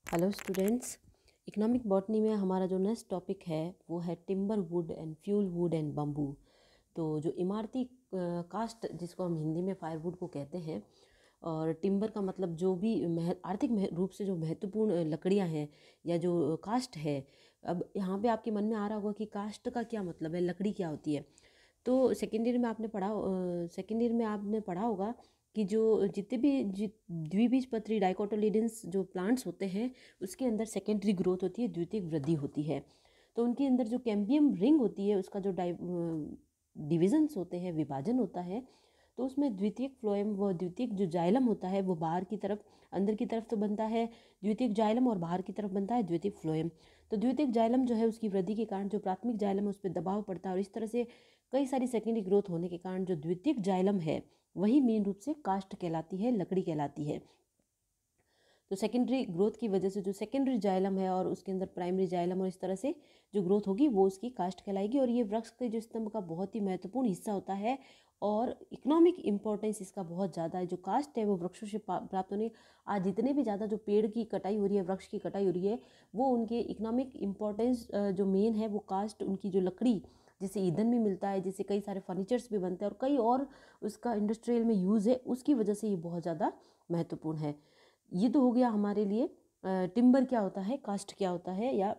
Hello students. Economic botany में हमारा जो नेक्स्ट टॉपिक है वो है timber would and fuel wood and bamboo. तो जो इमारती कास्ट जिसको हम हिंदी में फायरवुड को कहते हैं, और टिम्बर का मतलब जो भी आर्थिक रूप से जो महत्वपूर्ण लकड़ियां हैं या जो कास्ट है। अब यहाँ पे आपके मन में आ रहा होगा कि कास्ट का क्या मतलब है, लकड़ी क्या होती है। तो सेकेंड ईयर में आपने पढ़ा होगा कि जो जितने भी द्विबीजपत्री डाइकोटिलेडन्स जो प्लांट्स होते हैं उसके अंदर सेकेंडरी ग्रोथ होती है, द्वितीयक वृद्धि होती है। तो उनके अंदर जो कैम्बियम रिंग होती है उसका जो डिविजन्स होते हैं, विभाजन होता है, तो उसमें द्वितीयक फ्लोएम व द्वितीयक जो जाइलम होता है वो बाहर की तरफ, अंदर की तरफ तो बनता है द्वितीयक जाइलम और बाहर की तरफ बनता है द्वितीयक फ्लोएम। तो द्वितीयक जाइलम जो है उसकी वृद्धि के कारण जो प्राथमिक जाइलम है उस पर दबाव पड़ता है, और इस तरह से कई सारी सेकेंडरी ग्रोथ होने के कारण जो द्वितीयक जाइलम है वही मेन रूप से कास्ट कहलाती है, लकड़ी कहलाती है। तो सेकेंडरी ग्रोथ की वजह से जो सेकेंडरी जाइलम है और उसके अंदर प्राइमरी जाइलम, और इस तरह से जो ग्रोथ होगी वो उसकी कास्ट कहलाएगी। और ये वृक्ष के जो स्तंभ का बहुत ही महत्वपूर्ण हिस्सा होता है और इकोनॉमिक इंपॉर्टेंस इसका बहुत ज़्यादा है। जो कास्ट है वो वृक्षों से प्राप्त होने, आज जितने भी ज़्यादा जो पेड़ की कटाई हो रही है, वृक्ष की कटाई हो रही है, वो उनके इकोनॉमिक इंपॉर्टेंस जो मेन है वो कास्ट, उनकी जो लकड़ी जिससे ईंधन भी मिलता है, जिससे कई सारे फर्नीचर्स भी बनते हैं और कई और उसका इंडस्ट्रियल में यूज़ है, उसकी वजह से ये बहुत ज़्यादा महत्वपूर्ण है। ये तो हो गया हमारे लिए टिम्बर क्या होता है, कास्ट क्या होता है। या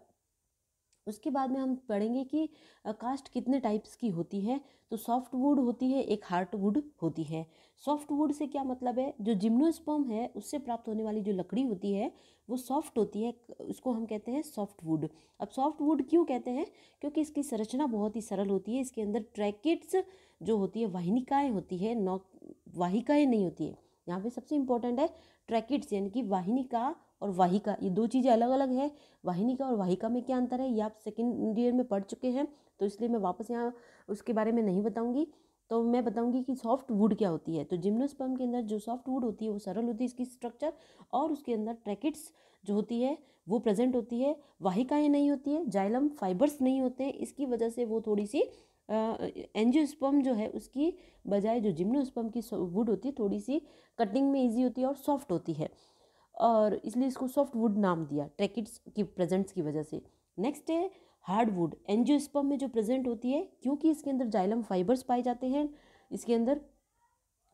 उसके बाद में हम पढ़ेंगे कि कास्ट कितने टाइप्स की होती है। तो सॉफ्ट वुड होती है, एक हार्ड वुड होती है। सॉफ्ट वुड से क्या मतलब है, जो जिम्नोस्पर्म है उससे प्राप्त होने वाली जो लकड़ी होती है वो सॉफ्ट होती है, उसको हम कहते हैं सॉफ्ट वुड। अब सॉफ्ट वुड क्यों कहते हैं, क्योंकि इसकी संरचना बहुत ही सरल होती है। इसके अंदर ट्रैकेट्स जो होती है, वाहिनिकाएँ होती है, नौ वाहिकाएँ नहीं होती है। यहाँ पे सबसे इंपॉर्टेंट है ट्रैकेट्स, यानी कि वाहिनिका और वाहिका, ये दो चीज़ें अलग अलग है। वाहिनिका और वाहिका में क्या अंतर है ये आप सेकेंड ईयर में पढ़ चुके हैं, तो इसलिए मैं वापस यहाँ उसके बारे में नहीं बताऊंगी। तो मैं बताऊंगी कि सॉफ्ट वुड क्या होती है। तो जिम्नोस्पर्म के अंदर जो सॉफ्ट वुड होती है वो सरल होती है इसकी स्ट्रक्चर, और उसके अंदर ट्रैकेट्स जो होती है वो प्रेजेंट होती है, वाहिकाएँ नहीं होती है, जाइलम फाइबर्स नहीं होते हैं। इसकी वजह से वो थोड़ी सी एंजियोस्पर्म जो है उसकी बजाय जो जिम्नोस्पर्म की वुड होती है थोड़ी सी कटिंग में ईजी होती है और सॉफ्ट होती है, और इसलिए इसको सॉफ्ट वुड नाम दिया ट्रैकेट्स की प्रेजेंट्स की वजह से। नेक्स्ट है हार्ड वुड, एंजियोस्पर्म में जो प्रेजेंट होती है क्योंकि इसके अंदर जाइलम फाइबर्स पाए जाते हैं, इसके अंदर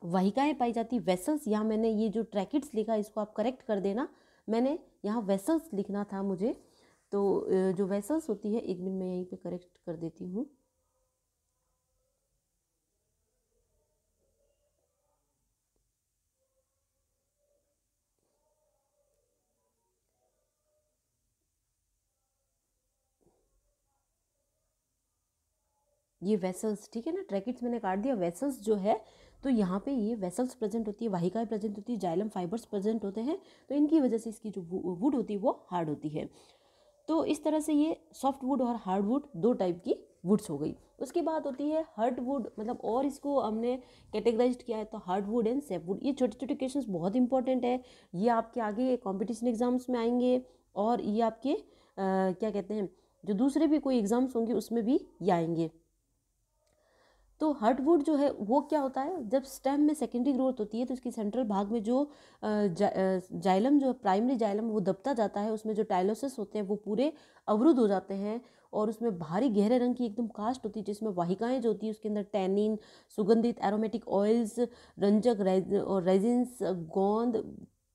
वाहिकाएँ पाई जाती, वेसल्स। यहाँ मैंने ये जो ट्रैकेट्स लिखा इसको आप करेक्ट कर देना, मैंने यहाँ वेसल्स लिखना था मुझे। तो जो वेसल्स होती है, एक मिनट मैं यहीं पे करेक्ट कर देती हूँ। ये वेसल्स, ठीक है ना, ट्रैकेट्स मैंने काट दिया, वेसल्स जो है तो यहाँ पे ये वेसल्स प्रेजेंट होती है, वाहिकाएं प्रेजेंट होती है, जाइलम फाइबर्स प्रेजेंट होते हैं, तो इनकी वजह से इसकी जो वुड होती है वो हार्ड होती है। तो इस तरह से ये सॉफ्ट वुड और हार्ड वुड दो टाइप की वुड्स हो गई। उसके बाद होती है हार्ड वुड, मतलब और इसको हमने कैटेगराइज किया है तो hard would and SAP would. ये छोटे छोटे क्वेश्चंस बहुत इंपॉर्टेंट है, ये आपके आगे कंपटीशन एग्जाम्स में आएंगे, और ये आपके क्या कहते हैं जो दूसरे भी कोई एग्जाम्स होंगे उसमें भी ये आएंगे। तो हार्डवुड जो है वो क्या होता है, जब स्टेम में सेकेंडरी ग्रोथ होती है तो इसकी सेंट्रल भाग में जो जाइलम जो प्राइमरी जाइलम वो दबता जाता है, उसमें जो टाइलोसिस होते हैं वो पूरे अवरुद्ध हो जाते हैं, और उसमें भारी गहरे रंग की एकदम कास्ट होती है जिसमें वाहिकाएं जो होती है उसके अंदर टैनिन, सुगंधित एरोमेटिक ऑयल्स, रंजक और रेजिन्स, गोंद,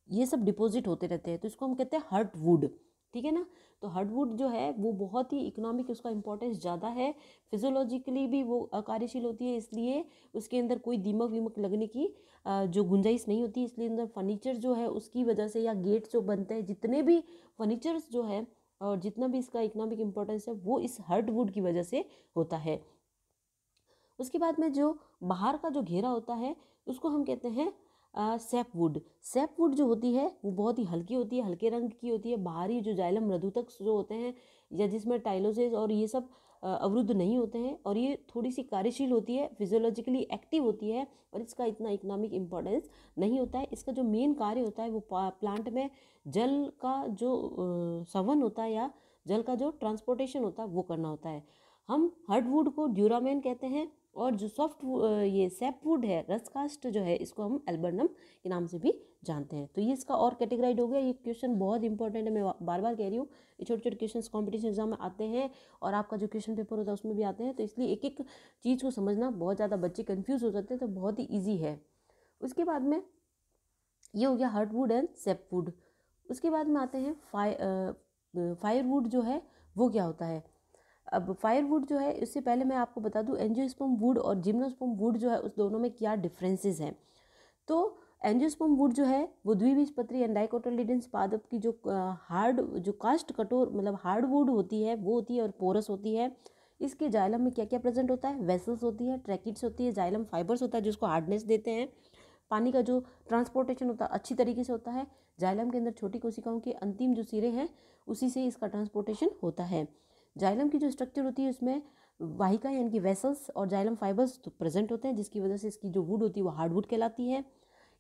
ये सब डिपॉजिट होते रहते हैं, तो इसको हम कहते हैं हार्डवुड। ठीक है ना। तो हार्डवुड जो है वो बहुत ही इकोनॉमिक, उसका इंपॉर्टेंस ज़्यादा है, फिजियोलॉजिकली भी वो अकार्यशील होती है, इसलिए उसके अंदर कोई दीमक वीमक लगने की जो गुंजाइश नहीं होती, इसलिए अंदर फर्नीचर जो है उसकी वजह से, या गेट जो बनते हैं, जितने भी फर्नीचर्स जो है और जितना भी इसका इकोनॉमिक इंपॉर्टेंस है वो इस हार्डवुड की वजह से होता है। उसके बाद में जो बाहर का जो घेरा होता है उसको हम कहते हैं सैप वुड। सैप वुड जो होती है वो बहुत ही हल्की होती है, हल्के रंग की होती है, बाहरी जो जाइलम मृदुतक जो होते हैं या जिसमें टाइलोसिस और ये सब अवरुद्ध नहीं होते हैं, और ये थोड़ी सी कार्यशील होती है, फिजियोलॉजिकली एक्टिव होती है, और इसका इतना इकोनॉमिक इंपॉर्टेंस नहीं होता है। इसका जो मेन कार्य होता है वो प्लांट में जल का जो संवहन होता है या जल का जो ट्रांसपोर्टेशन होता है वो करना होता है। हम हार्डवुड को ड्यूरामेन कहते हैं, और जो सॉफ्ट ये सैपवुड है, रस कास्ट जो है, इसको हम एल्बर्नम के नाम से भी जानते हैं। तो ये इसका और कैटेगराइज हो गया। ये क्वेश्चन बहुत इंपॉर्टेंट है, मैं बार बार कह रही हूँ, ये छोटे छोटे क्वेश्चन कॉम्पिटिशन एग्जाम में आते हैं और आपका जो क्वेश्चन पेपर होता है उसमें भी आते हैं। तो इसलिए एक एक चीज़ को समझना, बहुत ज़्यादा बच्चे कन्फ्यूज हो जाते हैं, तो बहुत ही ईजी है। उसके बाद में ये हो गया हार्डवुड एंड सैपवुड। उसके बाद में आते हैं फायरवुड जो है वो क्या होता है। अब फायरवुड जो है, इससे पहले मैं आपको बता दूं एंजियोस्पर्म वुड और जिम्नोस्पर्म वुड जो है उस दोनों में क्या डिफरेंसेस हैं। तो एंजियोस्पर्म वुड जो है वो द्विबीजपत्री एंड डाइकोटिलेडोनस पादप की जो हार्ड, जो कास्ट कठोर मतलब हार्ड वुड होती है वो होती है और पोरस होती है। इसके जाइलम में क्या क्या प्रेजेंट होता है, वेसल्स होती है, ट्रैकिड्स होती है, जाइलम फाइबर्स होता है जिसको हार्डनेस देते हैं। पानी का जो ट्रांसपोर्टेशन होता है अच्छी तरीके से होता है। जाइलम के अंदर छोटी कोशिकाओं के अंतिम जो सिरे हैं उसी से इसका ट्रांसपोर्टेशन होता है। जाइलम की जो स्ट्रक्चर होती है उसमें वाहिका यानी कि वेसल्स और जाइलम फाइबर्स तो प्रेजेंट होते हैं, जिसकी वजह से इसकी जो वुड होती है वो हार्डवुड कहलाती है।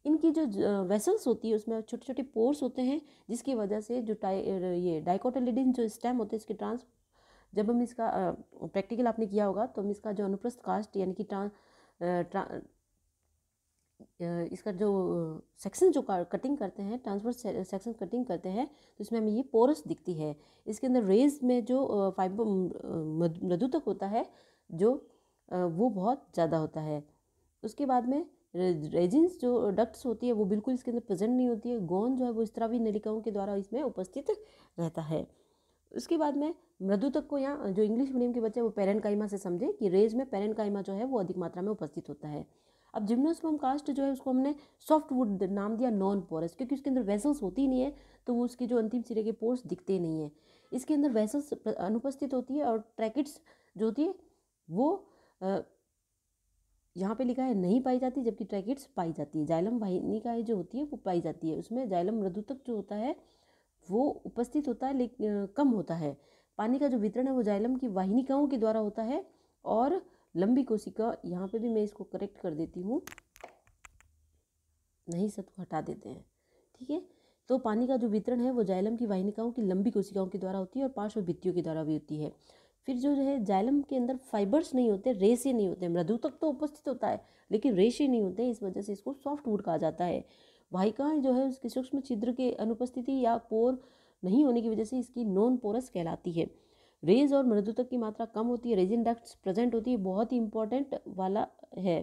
इनकी जो वेसल्स होती है उसमें छोटे छोटे पोर्स होते हैं, जिसकी वजह से जो ये डाइकोटिलेडोन जो स्टेम होते हैं इसके जब हम इसका प्रैक्टिकल आपने किया होगा तो हम इसका जो अनुप्रस्थ कास्ट यानी कि इसका जो सेक्शन जो कटिंग करते हैं, ट्रांसवर्स सेक्शन कटिंग करते हैं, तो इसमें हमें ये पोरस दिखती है। इसके अंदर रेज में जो फाइबर मृदुतक होता है जो वो बहुत ज़्यादा होता है। उसके बाद में रेजिन्स जो डक्ट्स होती है वो बिल्कुल इसके अंदर प्रेजेंट नहीं होती है। गौन जो है वो स्त्रावी नलिकाओं के द्वारा इसमें उपस्थित रहता है। उसके बाद में मृदुतक को यहाँ जो इंग्लिश मीडियम के बच्चे वो पेरेन्काइमा से समझे कि रेज में पेरेन्काइमा जो है वो अधिक मात्रा में उपस्थित होता है। अब जिम्नोस्पर्म कास्ट जो है उसको हमने सॉफ्ट वुड नाम दिया, नॉन पोरस, क्योंकि उसके अंदर वेसल्स होती ही नहीं है, तो वो उसके जो अंतिम सिरे के पोर्स दिखते नहीं है। इसके अंदर वेसल्स अनुपस्थित होती है और ट्रैकिड्स जो होती है वो यहाँ पे लिखा है नहीं पाई जाती, जबकि ट्रैकिड्स पाई जाती है। जाइलम वाहिनिकाएं जो होती है वो पाई जाती है, उसमें जाइलम मृदुतक जो होता है वो उपस्थित होता है लेकिन कम होता है। पानी का जो वितरण है वो जाइलम की वाहिनिकाओं के द्वारा होता है। और लंबी कोशिका, यहाँ पे भी मैं इसको करेक्ट कर देती हूँ, नहीं सब को हटा देते हैं, ठीक है। तो पानी का जो वितरण है वो जाइलम की वाहिनिकाओं की लंबी कोशिकाओं के द्वारा होती है और पार्श्व भित्तियों के द्वारा भी होती है। फिर जो है जाइलम के अंदर फाइबर्स नहीं होते, रेशे नहीं होते। मृदुतक तो उपस्थित होता है लेकिन रेशे नहीं होते, इस वजह से इसको सॉफ्ट वुड कहा जाता है। वाहिकाएं जो है उसके सूक्ष्म छिद्र के अनुपस्थिति या पोर नहीं होने की वजह से इसकी नॉन पोरस कहलाती है। रेज और मृदुतक की मात्रा कम होती है, रेजिन डक्ट्स प्रेजेंट होती है। बहुत ही इंपॉर्टेंट वाला है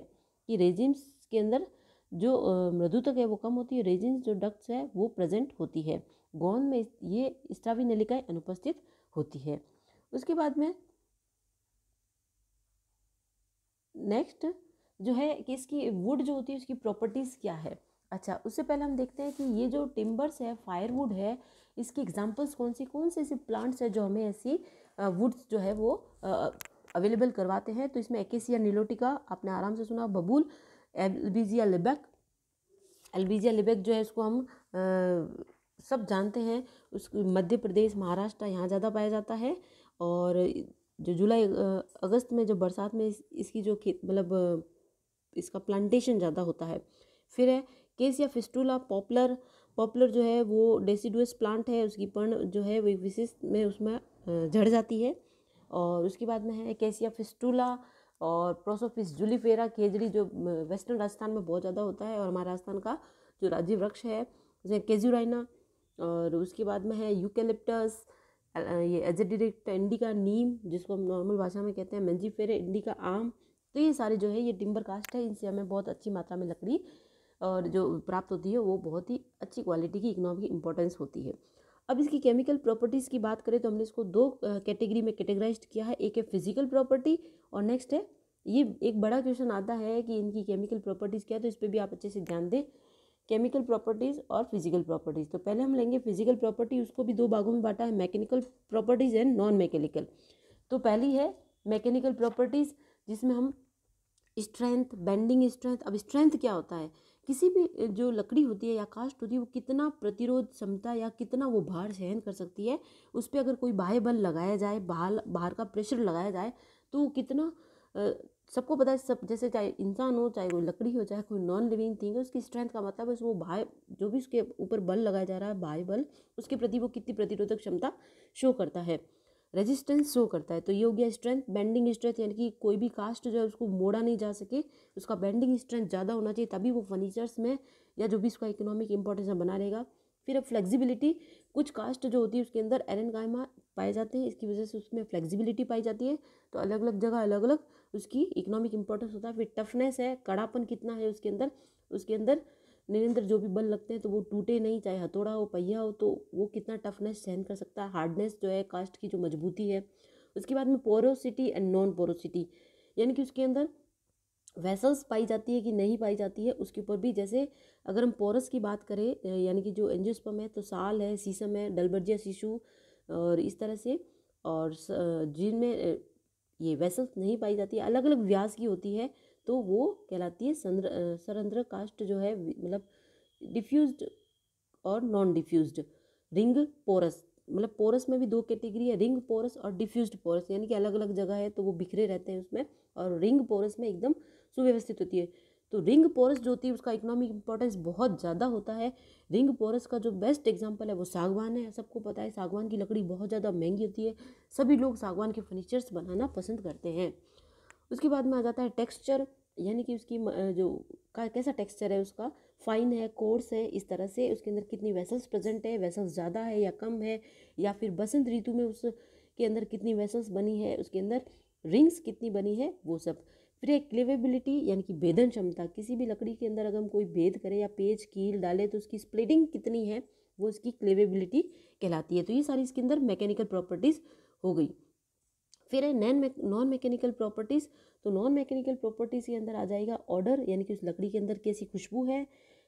कि रेजिन्स के अंदर जो मृदुतक है वो कम होती है, रेजिन्स जो डक्ट्स है वो प्रेजेंट होती है। गौन में ये स्त्रावी नलिकाएं अनुपस्थित होती है। उसके बाद में नेक्स्ट जो है कि इसकी वुड जो होती है उसकी प्रॉपर्टीज़ क्या है। अच्छा, उससे पहले हम देखते हैं कि ये जो टिम्बर्स है, फायरवुड है, इसकी एग्जांपल्स कौन से ऐसे प्लांट्स है जो हमें ऐसी वुड्स जो है वो अवेलेबल करवाते हैं। तो इसमें एकेसिया निलोटिका आपने आराम से सुना, बबूल, एल्बिजिया लिबेक। एल्बिजिया लिबेक जो है इसको हम सब जानते हैं, उस मध्य प्रदेश, महाराष्ट्र यहाँ ज़्यादा पाया जाता है। और जो जुलाई अगस्त में जो बरसात में इसकी जो मतलब इसका प्लांटेशन ज़्यादा होता है। फिर है केसिया फिस्टुला पॉपुलर। पॉपुलर जो है वो डेसिडुअस प्लांट है, उसकी पर्ण जो है वो विशिष्ट में उसमें झड़ जाती है। और उसके बाद में है केसिया फिस्टुला और प्रोसोफिस जूलिफेरा केजरी, जो वेस्टर्न राजस्थान में बहुत ज़्यादा होता है। और हमारे राजस्थान का जो राज्य वृक्ष है जैसे केजुराइना। और उसके बाद में है यूकेलिप्टस, ये एजेडिरेक्टा इंडिका नीम, जिसको हम नॉर्मल भाषा में कहते हैं मेंजीफेरा इंडिका आम। तो ये सारे जो है ये टिम्बर कास्ट है, इनसे हमें बहुत अच्छी मात्रा में लकड़ी और जो प्राप्त होती है वो बहुत ही अच्छी क्वालिटी की, इकोनॉमिक इंपॉर्टेंस होती है। अब इसकी केमिकल प्रॉपर्टीज़ की बात करें तो हमने इसको दो कैटेगरी में कैटेगराइज किया है। एक है फिजिकल प्रॉपर्टी और नेक्स्ट है, ये एक बड़ा क्वेश्चन आता है कि इनकी केमिकल प्रॉपर्टीज़ क्या है, तो इस पर भी आप अच्छे से ध्यान दें, केमिकल प्रॉपर्टीज़ और फिजिकल प्रॉपर्टीज़। तो पहले हम लेंगे फिजिकल प्रॉपर्टी, उसको भी दो भागों में बांटा है, mechanical properties and non mechanical. तो पहली है मैकेनिकल प्रॉपर्टीज़, जिसमें हम स्ट्रेंथ, बेंडिंग स्ट्रेंथ। अब स्ट्रेंथ क्या होता है, किसी भी जो लकड़ी होती है या कास्ट होती है वो कितना प्रतिरोध क्षमता या कितना वो भार सहन कर सकती है, उस पर अगर कोई बाह्य बल लगाया जाए, बाहर का प्रेशर लगाया जाए तो वो कितना सबको पता है, सब जैसे चाहे इंसान हो, चाहे कोई लकड़ी हो, चाहे कोई नॉन लिविंग थिंग है, उसकी स्ट्रेंथ का मतलब है वो बाह्य जो भी उसके ऊपर बल लगाया जा रहा है, बाह्य बल, उसके प्रति वो कितनी प्रतिरोधक क्षमता शो करता है। रेजिस्टेंस शो करता है। तो ये हो गया स्ट्रेंथ, बेंडिंग स्ट्रेंथ, यानी कि कोई भी कास्ट जो है उसको मोड़ा नहीं जा सके, उसका बेंडिंग स्ट्रेंथ ज़्यादा होना चाहिए, तभी वो फर्नीचर्स में या जो भी इसका इकोनॉमिक इंपॉर्टेंस बना रहेगा। फिर अब फ्लेक्सिबिलिटी, कुछ कास्ट जो होती है उसके अंदर एरेनकाइमा पाए जाते हैं, इसकी वजह से उसमें फ्लेक्सिबिलिटी पाई जाती है। तो अलग अलग जगह अलग अलग उसकी इकोनॉमिक इंपॉर्टेंस होता है। फिर टफनेस है, कड़ापन कितना है उसके अंदर निरंतर जो भी बल लगते हैं तो वो टूटे नहीं, चाहे हथौड़ा हो पहिया हो, तो वो कितना टफनेस सहन कर सकता है। हार्डनेस जो है कास्ट की जो मजबूती है। उसके बाद में पोरोसिटी एंड नॉन पोरोसिटी, यानी कि उसके अंदर वेसल्स पाई जाती है कि नहीं पाई जाती है, उसके ऊपर भी। जैसे अगर हम पोरस की बात करें, यानी कि जो एंजियोस्पर्म है, तो साल है, सीसम है, डलबर्जिया शिशु और इस तरह से, और जिनमें ये वेसल्स नहीं पाई जाती है, अलग अलग व्यास की होती है, तो वो कहलाती है सरंध्र कास्ट जो है, मतलब डिफ्यूज्ड और नॉन डिफ्यूज्ड। रिंग पोरस, मतलब पोरस में भी दो कैटेगरी है, रिंग पोरस और डिफ्यूज्ड पोरस, यानी कि अलग अलग जगह है तो वो बिखरे रहते हैं उसमें, और रिंग पोरस में एकदम सुव्यवस्थित होती है। तो रिंग पोरस जो होती है उसका इकोनॉमिक इंपॉर्टेंस बहुत ज़्यादा होता है। रिंग पोरस का जो बेस्ट एग्जांपल है वो सागवान है। सबको पता है सागवान की लकड़ी बहुत ज़्यादा महंगी होती है, सभी लोग सागवान के फर्नीचर्स बनाना पसंद करते हैं। उसके बाद में आ जाता है टेक्सचर, यानी कि उसकी जो कैसा टेक्सचर है उसका, फाइन है, कोर्स है, इस तरह से। उसके अंदर कितनी वेसल्स प्रेजेंट है, वेसल्स ज़्यादा है या कम है, या फिर बसंत ऋतु में उसके अंदर कितनी वेसल्स बनी है, उसके अंदर रिंग्स कितनी बनी है, वो सब। फिर एक क्लेवेबिलिटी, यानी कि भेदन क्षमता, किसी भी लकड़ी के अंदर अगर हम कोई भेद करें या पेज कील डाले तो उसकी स्प्लिटिंग कितनी है, वो उसकी क्लेवेबिलिटी कहलाती है। तो ये सारी इसके अंदर मैकेनिकल प्रॉपर्टीज़ हो गई। फिर है नॉन मैकेनिकल प्रॉपर्टीज़। तो नॉन मैकेनिकल प्रॉपर्टीज़ के अंदर आ जाएगा ऑर्डर, यानी कि उस लकड़ी के अंदर कैसी खुशबू है,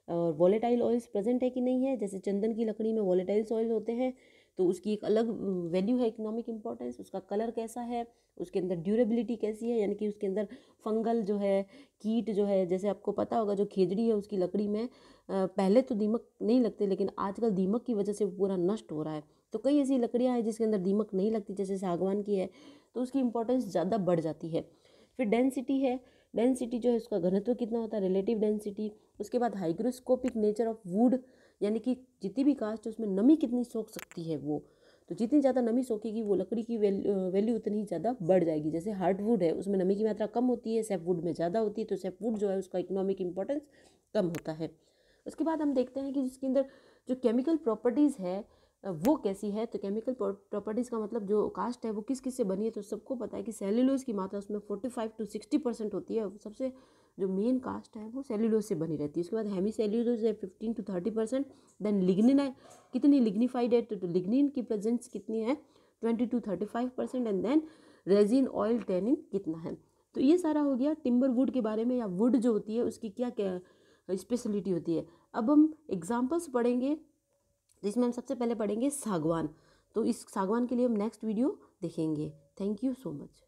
और वॉलेटाइल ऑयल्स प्रेजेंट है कि नहीं है। जैसे चंदन की लकड़ी में वॉलेटाइल्स ऑयल होते हैं, तो उसकी एक अलग वैल्यू है, इकोनॉमिक इंपॉर्टेंस। उसका कलर कैसा है, उसके अंदर ड्यूरेबिलिटी कैसी है, यानी कि उसके अंदर फंगल जो है, कीट जो है, जैसे आपको पता होगा जो खेजड़ी है उसकी लकड़ी में पहले तो दीमक नहीं लगते, लेकिन आजकल दीमक की वजह से वो पूरा नष्ट हो रहा है। तो कई ऐसी लकड़ियाँ हैं जिसके अंदर दीमक नहीं लगती, जैसे सागवान की है, तो उसकी इंपॉर्टेंस ज़्यादा बढ़ जाती है। फिर डेंसिटी है, डेंसिटी जो है उसका घनत्व कितना होता है, रिलेटिव डेंसिटी। उसके बाद हाइग्रोस्कोपिक नेचर ऑफ वुड, यानी कि जितनी भी कास्ट है उसमें नमी कितनी सोख सकती है वो, तो जितनी ज़्यादा नमी सोखेगी वो लकड़ी की वैल्यू उतनी ज़्यादा बढ़ जाएगी। जैसे हार्डवुड है उसमें नमी की मात्रा कम होती है, सैपवुड में ज़्यादा होती है, तो सैपवुड जो है उसका इकोनॉमिक इंपॉर्टेंस कम होता है। उसके बाद हम देखते हैं कि जिसके अंदर जो केमिकल प्रॉपर्टीज़ है वो कैसी है। तो केमिकल प्रॉपर्टीज़ का मतलब जो कास्ट है वो किस किस से बनी है, तो सबको पता है कि सेल्यूलोज की मात्रा उसमें 45 to 60% होती है। सबसे जो मेन कास्ट है वो सेल्यूलोज से बनी रहती है। उसके बाद हेमी सेल्यूलोज है 15 to 30%। देन लिग्निन है, कितनी लिग्निफाइड है, तो लिग्निन की प्रेजेंस कितनी है, 20 to 35%। And then resin oil tannin कितना है। तो ये सारा हो गया टिम्बर वुड के बारे में, या वुड जो होती है उसकी क्या क्या स्पेशलिटी होती है। अब हम एग्जाम्पल्स पढ़ेंगे, जिसमें हम सबसे पहले पढ़ेंगे सागवान। तो इस सागवान के लिए हम नेक्स्ट वीडियो देखेंगे। Thank you so much.